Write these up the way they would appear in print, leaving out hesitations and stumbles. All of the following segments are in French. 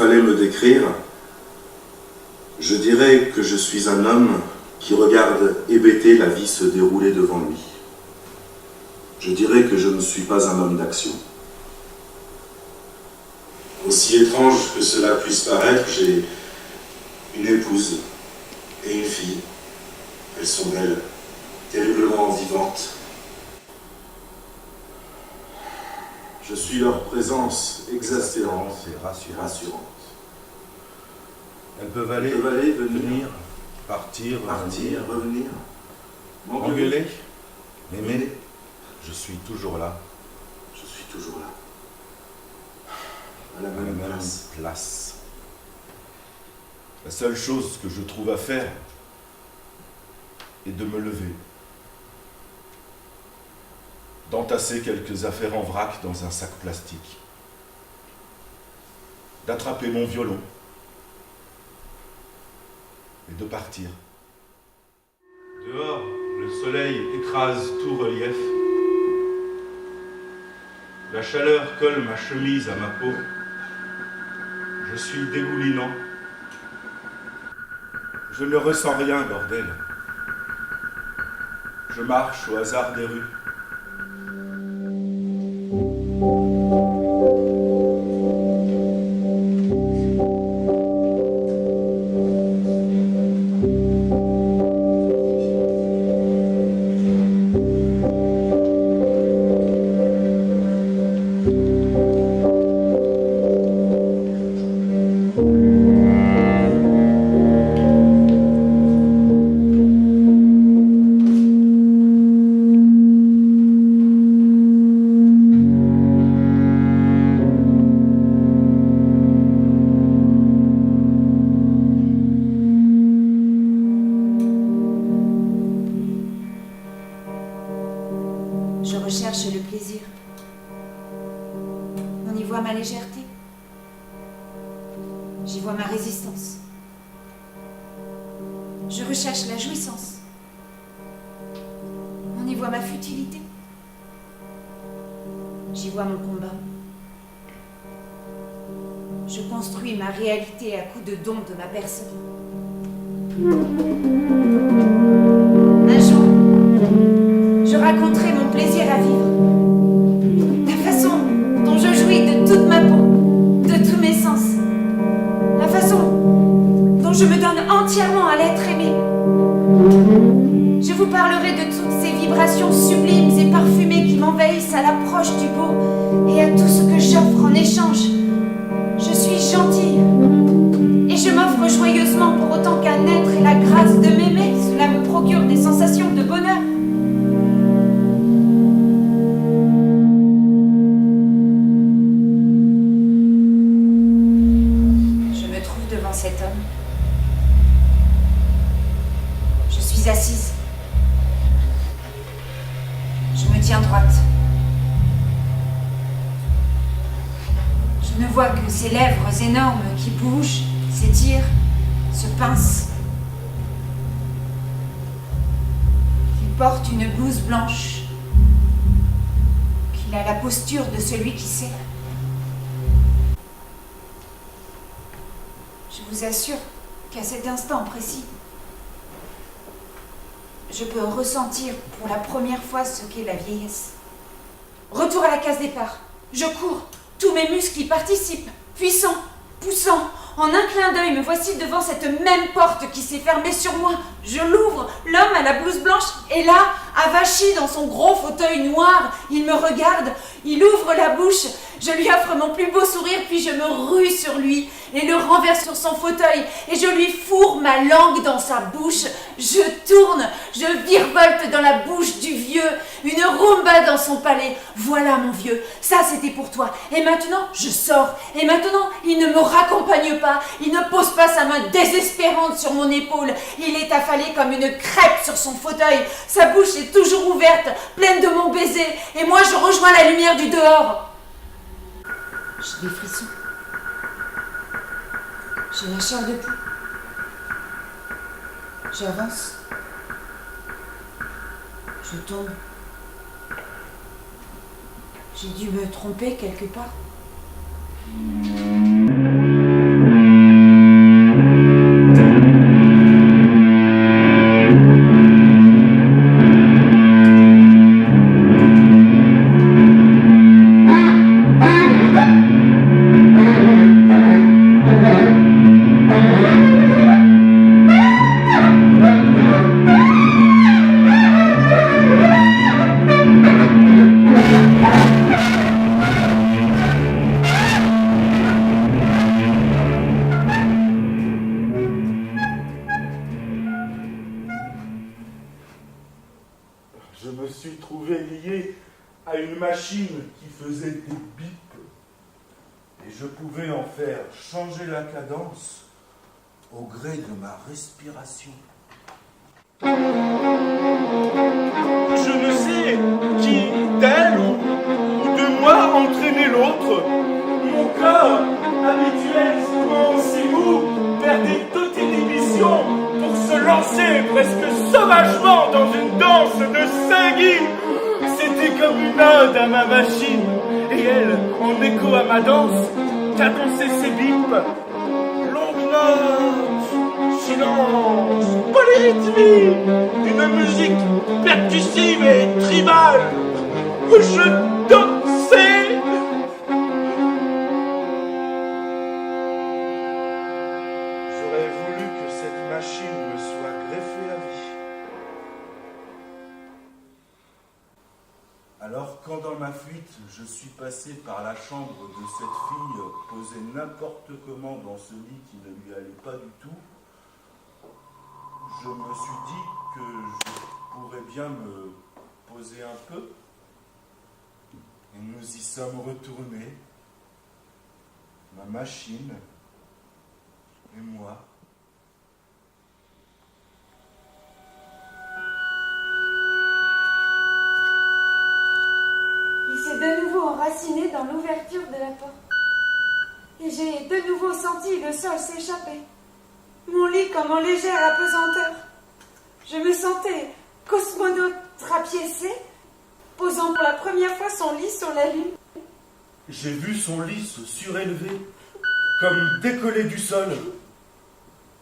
fallait me décrire, je dirais que je suis un homme qui regarde hébété la vie se dérouler devant lui. Je dirais que je ne suis pas un homme d'action. Aussi étrange que cela puisse paraître, j'ai une épouse et une fille. Elles sont belles, terriblement vivantes. Je suis leur présence exaspérante et rassurante. Elles peuvent aller, venir, partir, revenir, m'engueuler, m'aimer. Je suis toujours là. Je suis toujours là. À la même même place. La seule chose que je trouve à faire est de me lever, d'entasser quelques affaires en vrac dans un sac plastique, d'attraper mon violon et de partir. Dehors, le soleil écrase tout relief. La chaleur colle ma chemise à ma peau. Je suis dégoulinant. Je ne ressens rien, bordel. Je marche au hasard des rues. Je recherche le plaisir. On y voit ma légèreté. J'y vois ma résistance. Je recherche la jouissance. On y voit ma futilité. J'y vois mon combat. Je construis ma réalité à coups de dons de ma personne. Un jour, je raconterai mon plaisir à vivre. La façon dont je jouis de toute ma peau, de tous mes sens. La façon dont je me donne entièrement à l'être aimé. Je vous parlerai de toutes ces vibrations sublimes et parfumées qui m'envahissent à l'approche du beau et à tout ce que j'offre en échange. Je suis gentille et je m'offre joyeusement pour autant qu'un être ait la grâce de m'aimer. Cela me procure des sensations de bonheur. Je me trouve devant cet homme. Je suis assise. Je me tiens droite. Je ne vois que ses lèvres énormes qui bougent, s'étirent, se pincent. Il porte une blouse blanche. Qu'il a la posture de celui qui sait. Je vous assure qu'à cet instant précis, je peux ressentir pour la première fois ce qu'est la vieillesse. Retour à la case départ. Je cours. Tous mes muscles y participent, puissants, poussants. En un clin d'œil, me voici devant cette même porte qui s'est fermée sur moi. Je l'ouvre, l'homme à la blouse blanche est là, avachi dans son gros fauteuil noir. Il me regarde, il ouvre la bouche. Je lui offre mon plus beau sourire, puis je me rue sur lui et le renverse sur son fauteuil. Et je lui fourre ma langue dans sa bouche. Je tourne, je virevolte dans la bouche du vieux. Une rumba dans son palais. Voilà mon vieux, ça c'était pour toi. Et maintenant, je sors. Et maintenant, il ne me raccompagne pas. Il ne pose pas sa main désespérante sur mon épaule. Il est affalé comme une crêpe sur son fauteuil. Sa bouche est toujours ouverte, pleine de mon baiser. Et moi, je rejoins la lumière du dehors. J'ai des frissons. J'ai la chair de poule. J'avance. Je tombe. J'ai dû me tromper quelque part. suis trouvé lié à une machine qui faisait des bips. Et je pouvais en faire changer la cadence au gré de ma respiration. Je ne sais qui d'elle ou de moi entraînait l'autre. Mon corps habituel, souvent si mou, perdait toute inhibition pour se lancer presque sauvagement dans une danse de Singhi. C'était comme une ode à ma machine, et elle, en écho à ma danse, cadençait ses bips. Longue note, silence, polyrythmie, une musique percussive et tribale. Je dansais. J'aurais voulu que cette machine me soit greffée à vie. Alors quand dans ma fuite, je suis passé par la chambre de cette fille posée n'importe comment dans ce lit qui ne lui allait pas du tout, je me suis dit que je pourrais bien me poser un peu. Et nous y sommes retournés, ma machine et moi. Il s'est de nouveau enraciné dans l'ouverture de la porte. Et j'ai de nouveau senti le sol s'échapper. Mon lit comme en légère apesanteur. Je me sentais cosmonaute rapiécé, posant pour la première fois son lit sur la lune. J'ai vu son lit se surélever, comme décoller du sol.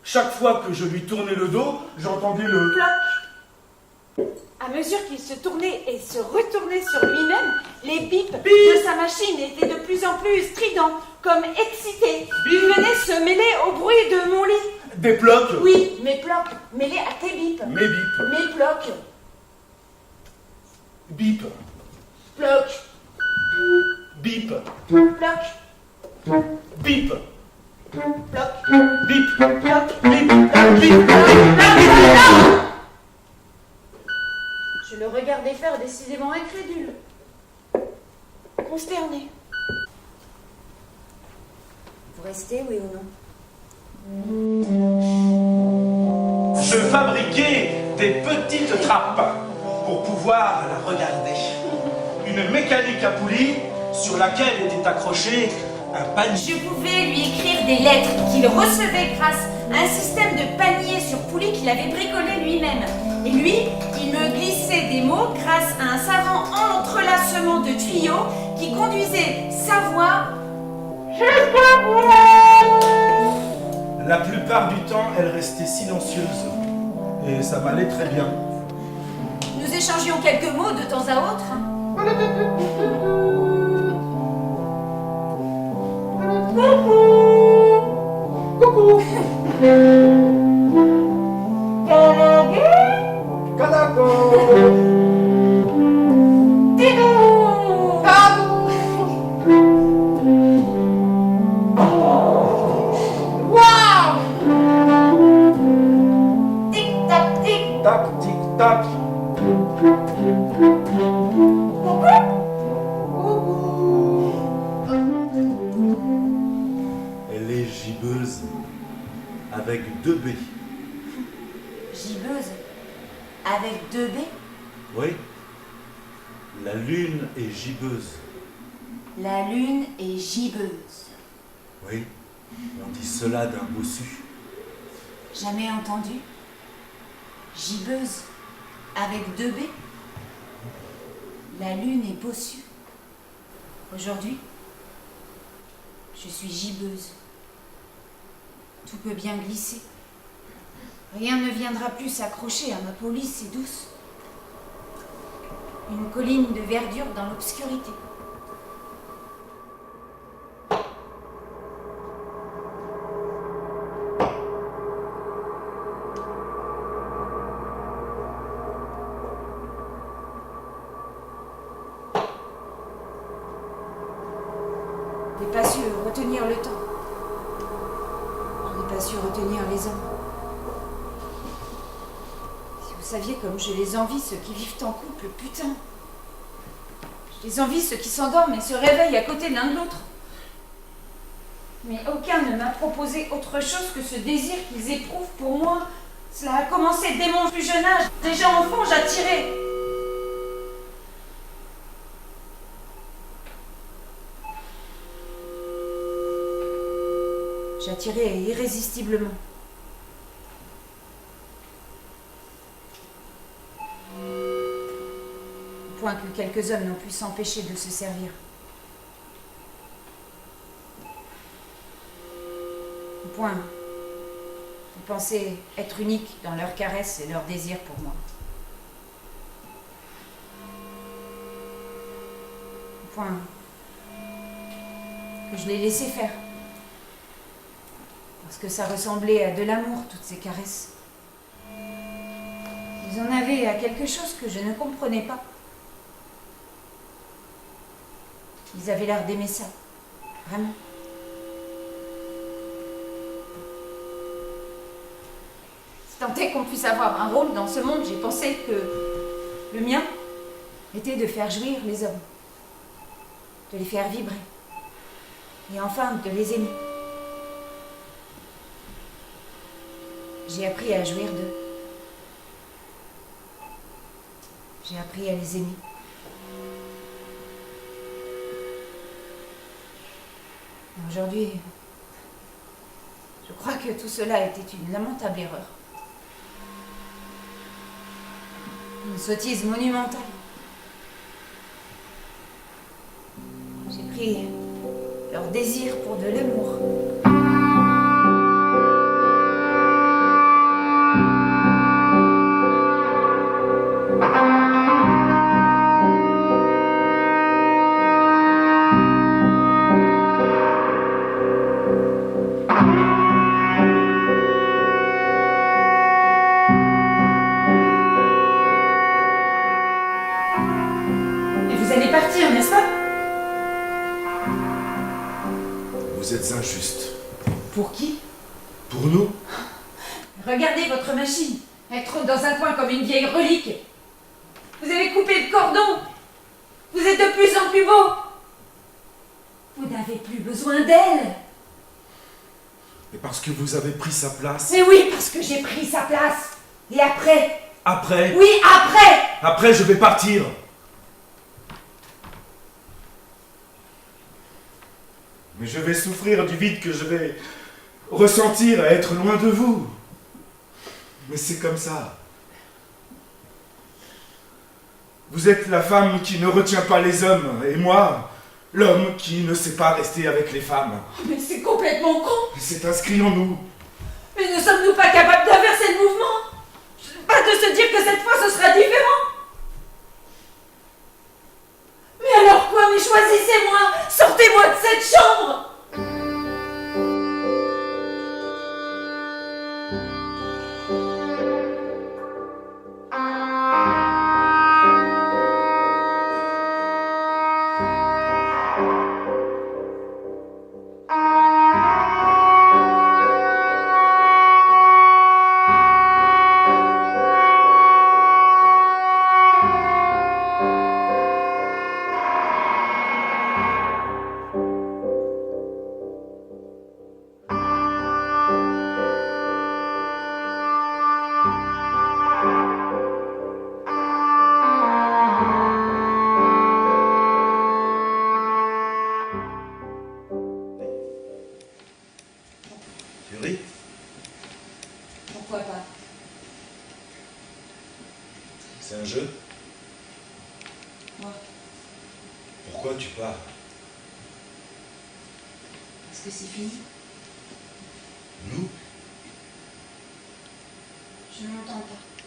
Chaque fois que je lui tournais le dos, j'entendais le Cloc. À mesure qu'il se tournait et se retournait sur lui-même, les bips de sa machine étaient de plus en plus stridents, comme excités. Ils venaient se mêler au bruit de mon lit. des blocs. Oui, mes blocs, mêlés à tes bips. Mes bips. Mes blocs. Bip. Blocs. Bip. Blocs. Bip. Blocs. Bip. Blocs. Bip. Bip. Bip. Je le regardais faire décidément incrédule, consterné. Vous restez, oui ou non? Je fabriquais des petites trappes pour pouvoir la regarder. Une mécanique à poulie sur laquelle était accroché un panier. Je pouvais lui écrire des lettres qu'il recevait grâce à un système de panier sur poulie qu'il avait bricolé lui-même. Et lui, il me glissait des mots grâce à un savant entrelacement de tuyaux qui conduisait sa voix jusqu'à vous. La plupart du temps, elle restait silencieuse. Et ça m'allait très bien. Nous échangions quelques mots de temps à autre. Coucou. Tac, tic, tac. Elle est gibbeuse avec 2 B. Gibbeuse avec 2 B. Oui. La lune est gibbeuse. La lune est gibbeuse. Oui. On dit cela d'un bossu. Jamais entendu? Gibbeuse avec 2 B. La lune est bossue. Aujourd'hui, je suis gibbeuse. Tout peut bien glisser. Rien ne viendra plus s'accrocher à ma police et douce. Une colline de verdure dans l'obscurité. Je n'ai pas su retenir le temps. Je n'ai pas su retenir les hommes. Si Vous saviez comme je les envie, ceux qui vivent en couple, putain. Je les envie, ceux qui s'endorment et se réveillent à côté l'un de l'autre. Mais aucun ne m'a proposé autre chose que ce désir qu'ils éprouvent pour moi. Cela a commencé dès mon plus jeune âge. Déjà enfant, j'attirais. J'attirais irrésistiblement. Au point que quelques hommes n'ont pu s'empêcher de se servir. Au point de penser être uniques dans leurs caresses et leurs désirs pour moi. Au point que je les laissais faire. Parce que ça ressemblait à de l'amour, toutes ces caresses. Ils en avaient à quelque chose que je ne comprenais pas. Ils avaient l'air d'aimer ça. Vraiment. Si tant est qu'on puisse avoir un rôle dans ce monde, j'ai pensé que le mien était de faire jouir les hommes. De les faire vibrer. Et enfin, de les aimer. J'ai appris à jouir d'eux. J'ai appris à les aimer. Et aujourd'hui, je crois que tout cela était une lamentable erreur. Une sottise monumentale. J'ai pris leur désir pour de l'amour. Partir, n'est-ce pas? Vous êtes injuste. Pour qui? Pour nous? Regardez votre machine. Elle trône dans un coin comme une vieille relique. Vous avez coupé le cordon. Vous êtes de plus en plus beau. Vous n'avez plus besoin d'elle. Et parce que vous avez pris sa place. Mais oui, parce que j'ai pris sa place. Et après? Après? Oui, après! Après, je vais partir. Mais je vais souffrir du vide que je vais ressentir à être loin de vous. Mais c'est comme ça. Vous êtes la femme qui ne retient pas les hommes, et moi, l'homme qui ne sait pas rester avec les femmes. Mais c'est complètement con! C'est inscrit en nous. Mais ne sommes-nous pas capables d'inverser le mouvement? Pas de se dire que cette fois ce sera différent? Mais alors quoi? Mais choisissez-moi! Sortez-moi de cette chambre! Tu ris? Pourquoi pas? C'est un jeu? Moi, Pourquoi tu pars? parce que c'est fini. Nous? Je ne m'entends pas.